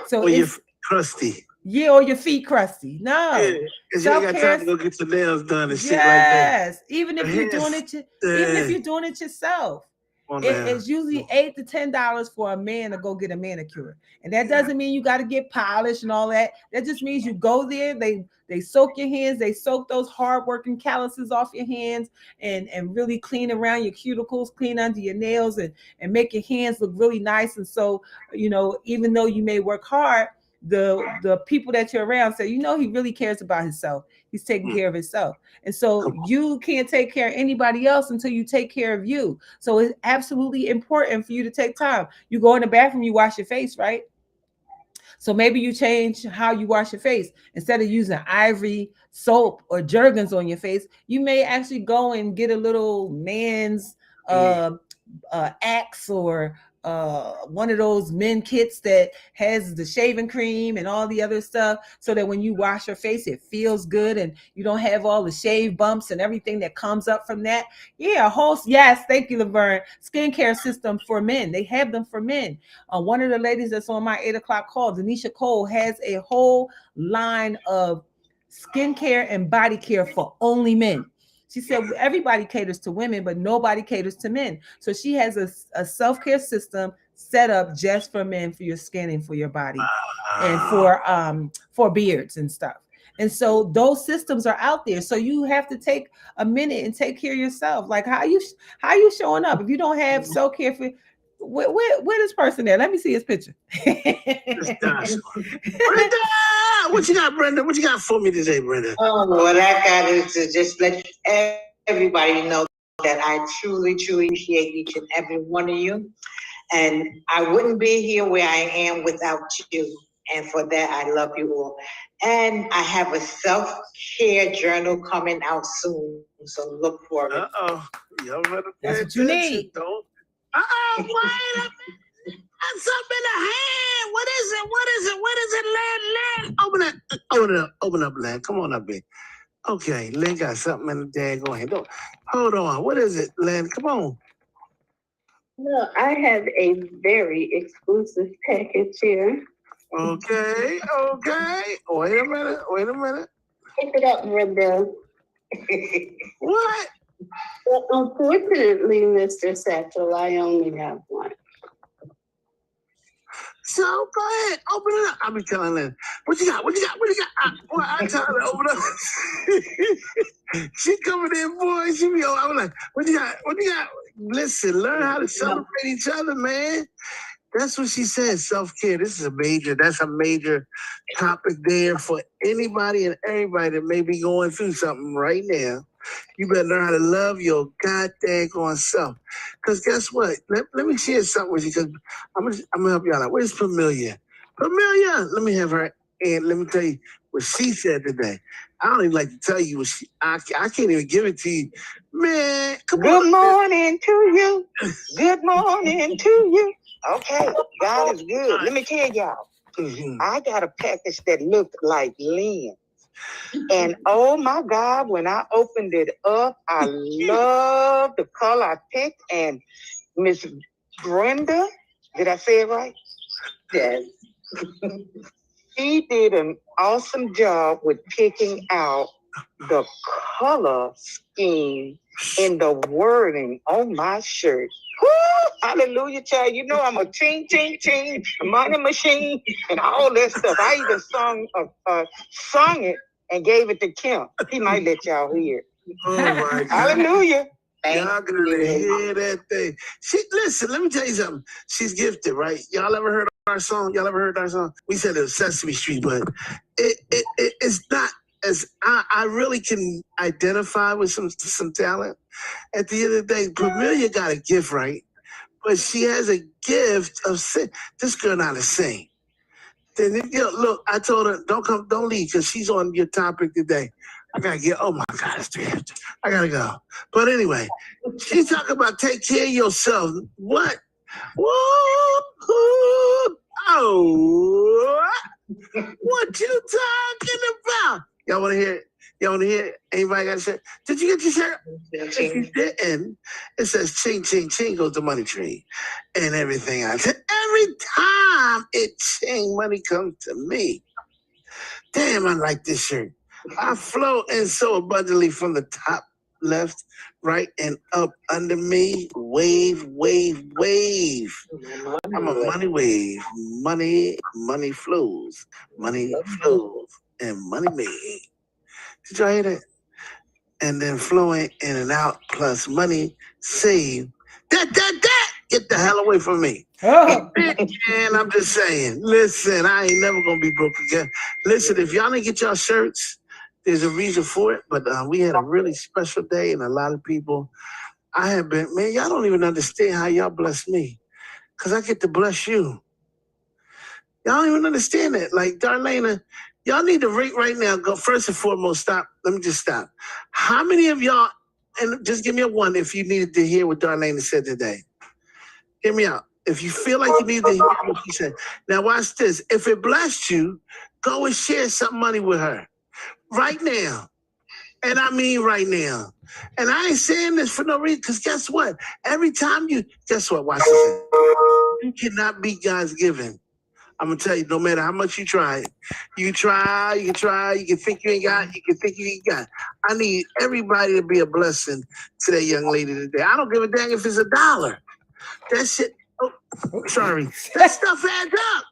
So Or you're it's crusty. yeah, or your feet crusty. No. Yeah, because you ain't got time Self-care. to go get your nails done and shit like that. Yes. Even if Your you're doing hands- it, even if you're doing it yourself. Come on now. It's usually $8 to $10 for a man to go get a manicure, and that doesn't mean you got to get polished and all that. That just means you go there. They soak your hands. They soak those hard-working calluses off your hands, and really clean around your cuticles, clean under your nails, and make your hands look really nice. And so, you know, even though you may work hard, the people that you're around say, you know, he really cares about himself. He's taking care of himself. And so you can't take care of anybody else until you take care of you. So it's absolutely important for you to take time. You go in the bathroom, you wash your face, right? So maybe you change how you wash your face. Instead of using Ivory soap or Jergens on your face, you may actually go and get a little man's Axe or one of those men kits that has the shaving cream and all the other stuff, so that when you wash your face, it feels good and you don't have all the shave bumps and everything that comes up from that. Yeah, yes, thank you, Laverne. Skincare system for men. They have them for men. One of the ladies that's on my 8 o'clock call, Denisha Cole, has a whole line of skincare and body care for only men. She said everybody caters to women, but nobody caters to men. So she has a self-care system set up just for men, for your skin and for your body, and for beards and stuff. And so those systems are out there. So you have to take a minute and take care of yourself. Like how you showing up? If you don't have self-care for where this person at? Let me see his picture. Brenda, what you got, Brenda? What you got for me today, Brenda? Oh, what I got is to just let everybody know that I truly, truly appreciate each and every one of you. And I wouldn't be here where I am without you. And for that, I love you all. And I have a self-care journal coming out soon. So look for it. Uh-oh. Y'all better pay That's what you attention, need. don't. Uh-oh, wait a minute. That's something in the hand. What is it? What is it? What is it, Len? Open it. Open up, Len. Come on up here. Okay, Len got something in the daggone hand. Don't, hold on. What is it, Len? Come on. Well, I have a very exclusive package here. Okay. Wait a minute. Pick it up, Brenda. What? Well, unfortunately, Mr. Satchel, I only have one. So go ahead, open it up. I'll be telling them, what you got? Boy, I tell her to open up. She coming in, boy. She be I was like, what you got? Listen, learn how to celebrate each other, man. That's what she said, self-care. That's a major topic there for anybody and everybody that may be going through something right now. You better learn how to love your goddamn self. Because guess what? Let me share something with you, because I'm gonna help y'all out. Where's Pamelia? Pamelia, let me have her, and let me tell you what she said today. I don't even like to tell you what I can't even give it to you. Man, come on. Good morning to you. Good morning to you. Okay, God is good. Let me tell y'all, I got a package that looked like lens. And oh my God, when I opened it up, I love the color I picked. And Miss Brenda, did I say it right? Yes. She did an awesome job with picking out the color scheme in the wording on my shirt. Woo! Hallelujah, child. You know I'm a ching, money machine, and all that stuff. I even sung it and gave it to Kim. He might let y'all hear it. Oh my God. Hallelujah. Y'all gonna hear that thing. Listen, let me tell you something. She's gifted, right? Y'all ever heard our song? We said it was Sesame Street, but it's not as I really can identify with some talent. At the end of the day, Pamelia got a gift, right? But she has a gift of sing. This girl not a sing. Then look, I told her don't leave, because she's on your topic today. I gotta get. Oh my God, it's 3 after. I gotta go. But anyway, she's talking about take care of yourself. What? Woo! Oh, what you talking about? Y'all want to hear it? You want to hear it? Anybody got a shirt? Did you get your shirt? If you didn't, it says ching, ching, ching goes the money tree and everything else. Every time it ching, money comes to me. Damn, I like this shirt. I flow in so abundantly from the top left, right, and up under me. Wave, wave, wave. I'm a money wave. Money flows. Money flows. And money made. Did y'all hear that? And then flowing in and out plus money saved. That. Get the hell away from me. Oh. And I'm just saying, listen, I ain't never gonna be broke again. Listen, if y'all didn't get y'all shirts, there's a reason for it. But we had a really special day, and a lot of people. I have been, man, y'all don't even understand how y'all bless me, cause I get to bless you. Y'all don't even understand that. Like Darlaina, y'all need to rate right now. Go first and foremost. Stop. Let me just stop. How many of y'all? And just give me a one if you needed to hear what Darlaina said today. Hear me out. If you feel like you need to hear what she said. Now watch this. If it blessed you, go and share some money with her. Right now. And I mean right now. And I ain't saying this for no reason, because guess what? Every time guess what? Watch this. You cannot beat God's giving. I'm going to tell you, no matter how much you try, you can think you ain't got, you can think you ain't got. I need everybody to be a blessing to that young lady today. I don't give a dang if it's $1. That shit, sorry. That stuff adds up.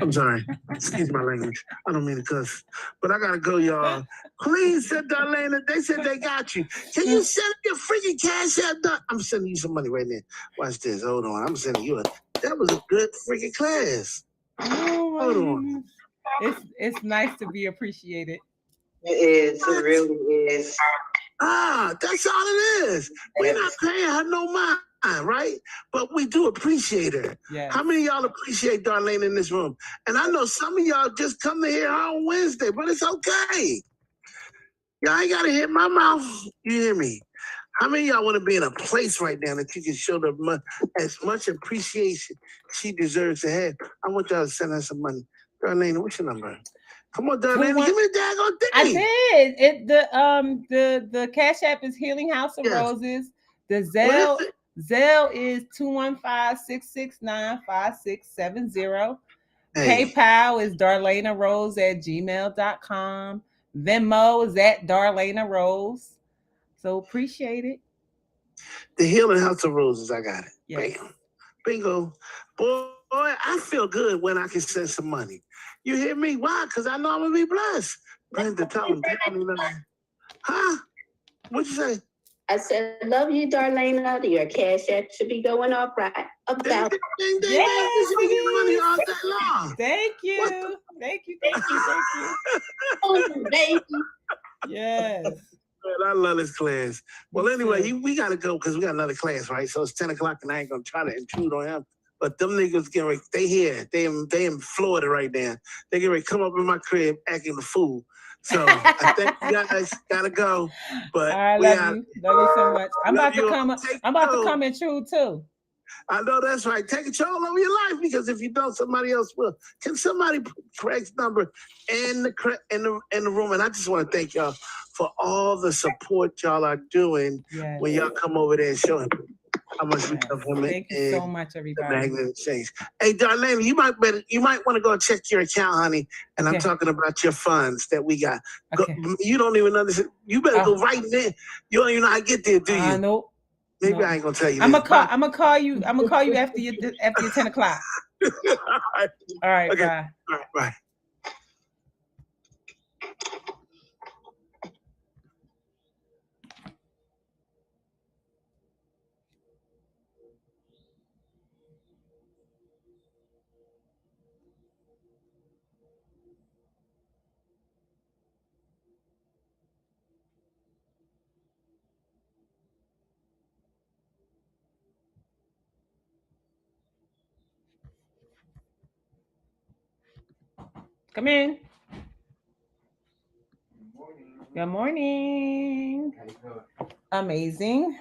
I'm sorry. Excuse my language. I don't mean to cuss. But I got to go, y'all. Please, said Darlaina. They said they got you. Can you send your freaking cash app? I'm sending you some money right now. Watch this. Hold on. I'm sending you that was a good freaking class. Oh, hold on. It's nice to be appreciated. It is. It really is. That's all it is. We're not paying her no mind, right? But we do appreciate her. Yes. How many of y'all appreciate Darlaina in this room? And I know some of y'all just come to hear her on Wednesday, but it's okay. Y'all ain't got to hit my mouth. You hear me? How many of y'all want to be in a place right now that you can show her as much appreciation she deserves to have? I want y'all to send her some money. Darlaina, what's your number? Come on, Darlaina, give me the daggone thing. I did. The Cash App is Healing House of Roses. The Zelle is 215-669-5670. PayPal is darlainarose@gmail.com. Venmo is at Darlaina Rose. So appreciate it. The Healing House of Roses, I got it. Yes. Bam. Bingo. Boy, I feel good when I can send some money. You hear me? Why? Because I know I'm going to be blessed. Brenda, tell them. Huh? What'd you say? I said, love you, Darlaina. Your Cash App should be going off right about. Yes, we get money all day long. Thank you. Thank you. Oh, baby. Yes. Man, I love this class. Well, anyway, we got to go because we got another class, right? So it's 10 o'clock and I ain't going to try to intrude on him. But them niggas getting ready, they here. They in Florida right now. They get ready to come up in my crib acting the fool. So I think you guys gotta go. But I love you so much. I'm about to come intrude too. I know that's right. Take control over your life, because if you don't, somebody else will. Can somebody put Craig's number in the room? And I just want to thank y'all for all the support y'all are doing when y'all come over there and show him how much we love him. Thank you so much, everybody. Magnet Exchange. Hey, Darlaina, you might want to go check your account, honey. And I'm talking about your funds that we got. Okay. You don't even understand. You better go right there. You don't even know how to get there, do you? Nope. Maybe I ain't gonna tell you. I'm gonna call you after your 10 o'clock. All right. Okay. Bye. All right. Bye. Come in. Good morning. Amazing.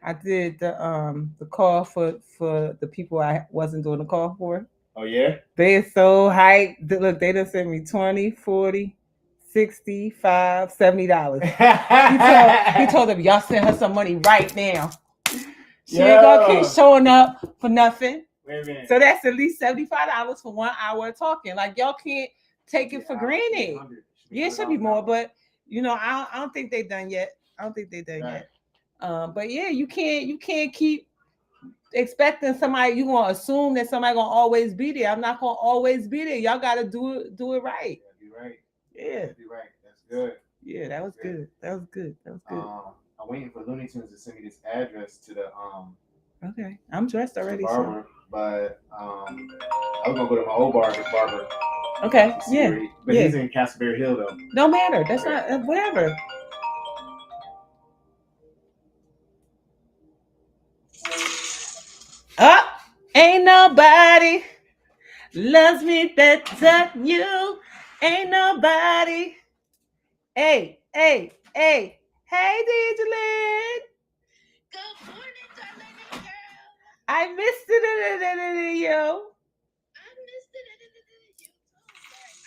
I did the call for the people I wasn't doing the call for. Oh yeah? They're so hyped. Look, they done sent me 20, 40, $65, $70. He told them, y'all send her some money right now. She ain't gonna keep showing up for nothing. Wait a minute. So that's at least $75 for 1 hour of talking. Like y'all can't take it for granted. Yeah, it should be more, but I don't think they done yet. Yet. But yeah, you can't keep expecting somebody. You gonna assume that somebody gonna always be there. I'm not gonna always be there. Y'all gotta do it right. Be right. Yeah. Be right. That's good. Yeah, that was good. That was good. I'm waiting for Looney Tunes to send me this address to the Okay, I'm dressed already. Barber, but I was gonna go to my old barber. Okay, yeah. But he's in Castleberry Hill though. No matter. That's not whatever. Ain't nobody loves me better than you. Ain't nobody. Hey, Dejalyn. Good morning, Darlaina girl. I missed it, yo. I missed it. You too, but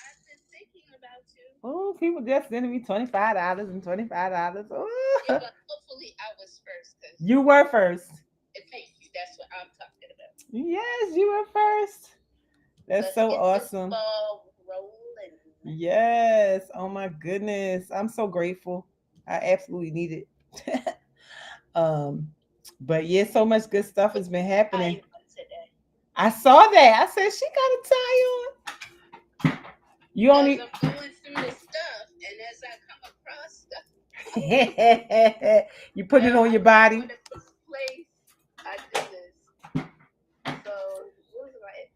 I've been thinking about you. Oh, people just sending me $25 and $25. Oh. Yeah, but hopefully I was first. You were first. Thank you. That's what I'm talking about. Yes, you were first. Let's so get awesome. This ball rolling. Yes. Oh my goodness. I'm so grateful. I absolutely need it. But yeah, so much good stuff has been happening. I saw that. I said she got a tie on. You only I'm going through this stuff, and as I come across stuff, you put it on your body. Place, I do this. So what was I?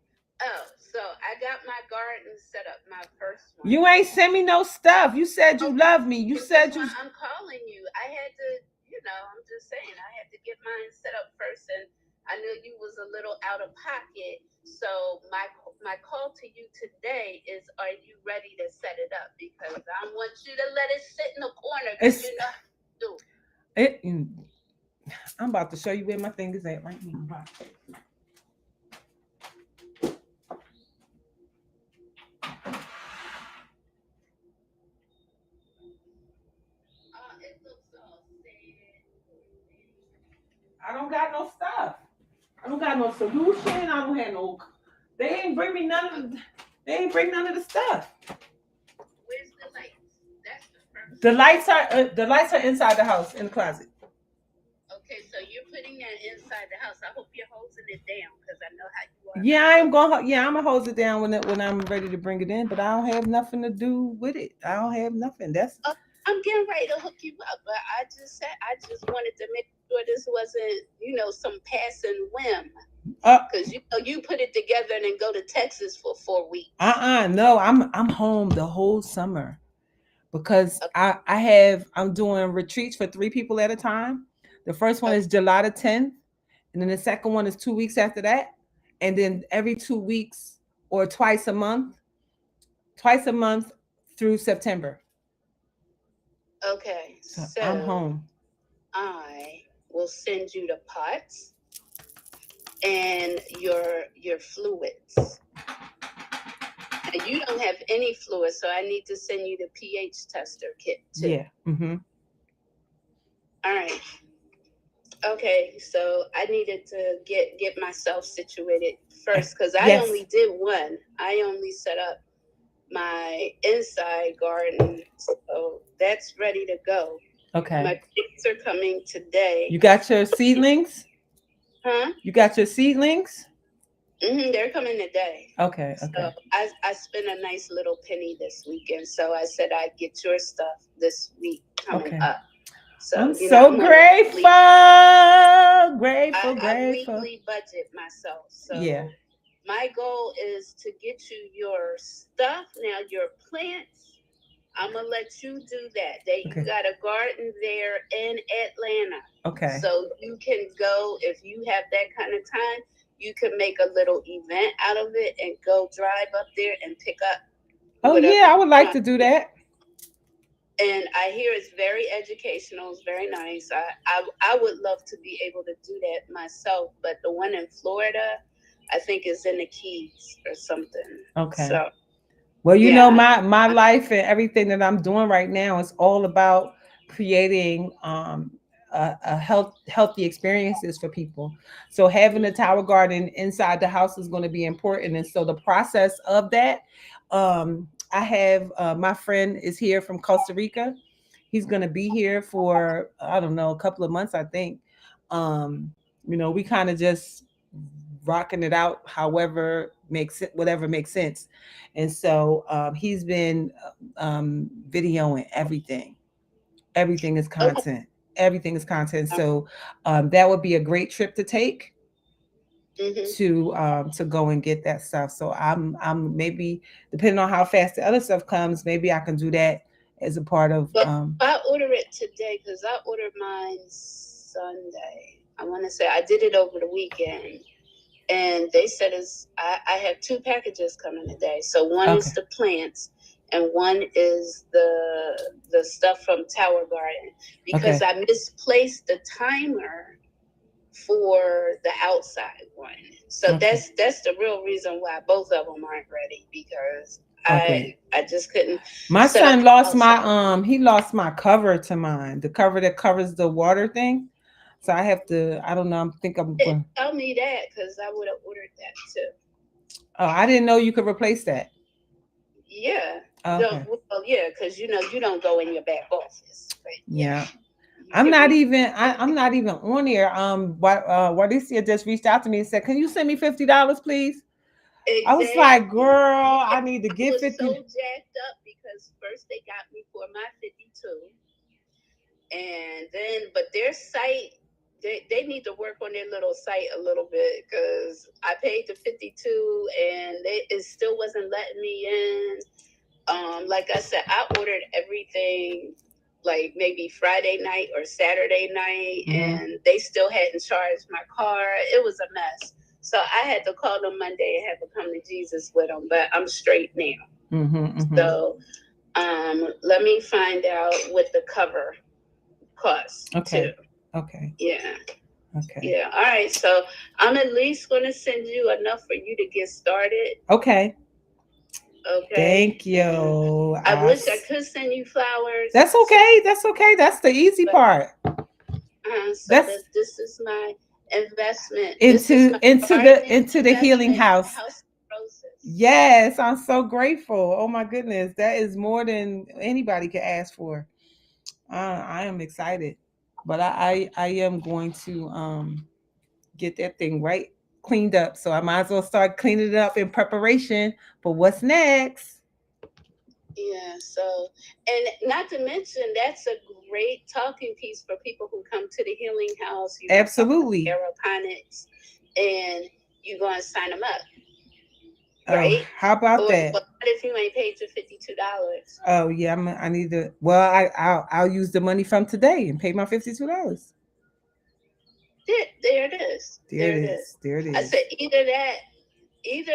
So I got my garden set up, my first one. You ain't send me no stuff. You said you love me. You said you. I'm calling you. I had to, I'm just saying, I had to get mine set up first, and I knew you was a little out of pocket. So my call to you today is: are you ready to set it up? Because I want you to let it sit in the corner. Because you know how to do it. I'm about to show you where my thing is at right now. I don't got no stuff. I don't got no solution. I don't have no. They ain't bring me none of. They ain't bring none of the stuff. Where's the lights? That's the first. The lights are inside the house in the closet. Okay, so you're putting that inside the house. I hope you're hosing it down because I know how you are. Yeah, I'm gonna hose it down when I'm ready to bring it in. But I don't have nothing to do with it. I don't have nothing. I'm getting ready to hook you up, but I just wanted to make sure this wasn't, some passing whim. Because you put it together and then go to Texas for 4 weeks. No, I'm home the whole summer because I'm doing retreats for 3 people at a time. The first one is July the 10th, and then the second one is 2 weeks after that, and then every 2 weeks or twice a month through September. Okay, so I'm home. I will send you the pots and your fluids. And you don't have any fluids, so I need to send you the pH tester kit too. Yeah. Mm-hmm. All right. Okay, so I needed to get myself situated first because I only did one. I only set up my inside garden, so that's ready to go. Okay. My kids are coming today. You got your seedlings? Huh? You got your seedlings? They're coming today. Okay. So I spent a nice little penny this weekend, so I said I'd get your stuff this week coming up. So I'm so grateful. I Grateful. weekly budget myself. So yeah. My goal is to get you your stuff. Now your plants, I'm gonna let you do that. You got a garden there in Atlanta. Okay. So you can go if you have that kind of time. You can make a little event out of it and go drive up there and pick up. Oh yeah, I would like to do that. And I hear it's very educational. It's very nice. I would love to be able to do that myself, but the one in Florida, I think is in the Keys or something. Okay. So Well, you Yeah, know, my life and everything that I'm doing right now is all about creating healthy experiences for people. So having a tower garden inside the house is going to be important, and so the process of that, I have my friend is here from Costa Rica. He's going to be here for I don't know a couple of months, I think. Um, you know, we kind of just rocking it out, however makes it, whatever makes sense. And so he's been videoing everything. Everything is okay. content. Everything is content. So that would be a great trip to take Hmm. to go and get that stuff. So I'm maybe depending on how fast the other stuff comes, maybe I can do that as a part of But I order it today because I ordered mine Sunday. I want to say I did it over the weekend, and they said I have two packages coming today. So one okay. is the plants, and one is the stuff from Tower Garden because Okay. I misplaced the timer for the outside one. So Okay. that's the real reason why both of them aren't ready because Okay. I just couldn't My set up son the lost my outside. he lost my cover to mine, the cover that covers the water thing. So I have to I don't know, I'm think I'm going. Tell me that because I would have ordered that too. Oh, I didn't know you could replace that. Yeah. No, Okay. well, yeah, because you don't go in your back office, but yeah, Yeah. you can I'm not even on here. Wadicia just reached out to me and said, "Can you send me $50, please?" I was like, exactly. "Girl, Yeah, I need to I get was so 50." jacked up because first they got me for my 52, and then but their site they need to work on their little site a little bit because I paid the 52 and it still wasn't letting me in. Like I said, I ordered everything like maybe Friday night or Saturday night, Mhm. and they still hadn't charged my car. It was a mess. So I had to call them Monday and have to come to Jesus with them, but I'm straight now. Mhm. Mhm. So let me find out what the cover costs too. Okay. Okay. Yeah. Okay. Yeah. All right. So I'm at least going to send you enough for you to get started. Okay. Okay. Thank And you. I wish I could send you flowers. That's okay. That's okay. That's the easy But part. so That's that this is my investment. This is into my gardening into the healing investment in house. a house of roses. Yes, I'm so grateful. Oh my goodness, that is more than anybody could ask for. I am excited, but I am going to get that thing right cleaned up. So I might as well start cleaning it up in preparation for what's next. Yeah. So, and not to mention, that's a great talking piece for people who come to the healing house. You're going to talk about Absolutely. aeroponics, and you're going to sign them up, Oh, right? how about Or that? what if you ain't paid your $52? Oh yeah, I need to. Well, I'll use the money from today and pay my $52. There it is. There it There it is. is. There it I is. said either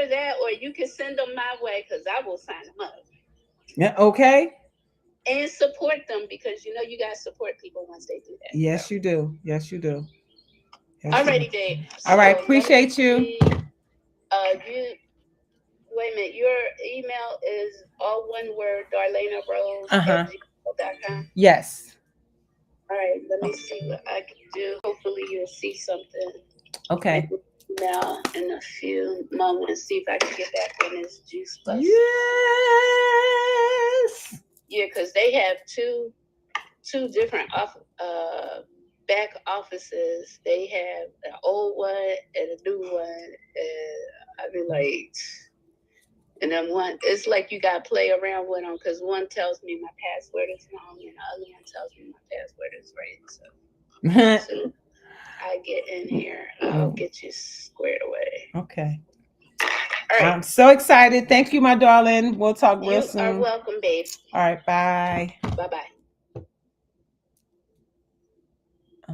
that, or you can send them my way because I will sign them up Yeah. Okay. and support them because you guys support people once they do that. Yes, So, you do. Yes, you do. Yes, you do. alrighty, babe. All So right. let me Appreciate you. see. You wait a minute. Your email is all one word, Darlaina Rose Uh at huh. gmail.com. Yes. All right. Let me see what I can do. Hopefully, you'll see something in Okay. the email in a few moments. See if I can get back on this Juice Plus. Yes. Yeah, because they have two different back offices. They have an old one and a new one. And I be like, and then one, it's like you got to play around with them because one tells me my password is wrong and the other one tells me my password is right. So as soon as I get in here, I'll get you squared away. Okay. All right. I'm so excited. Thank you, my darling. We'll talk real You are soon. welcome, babe. All right. Bye. Bye bye. Uh,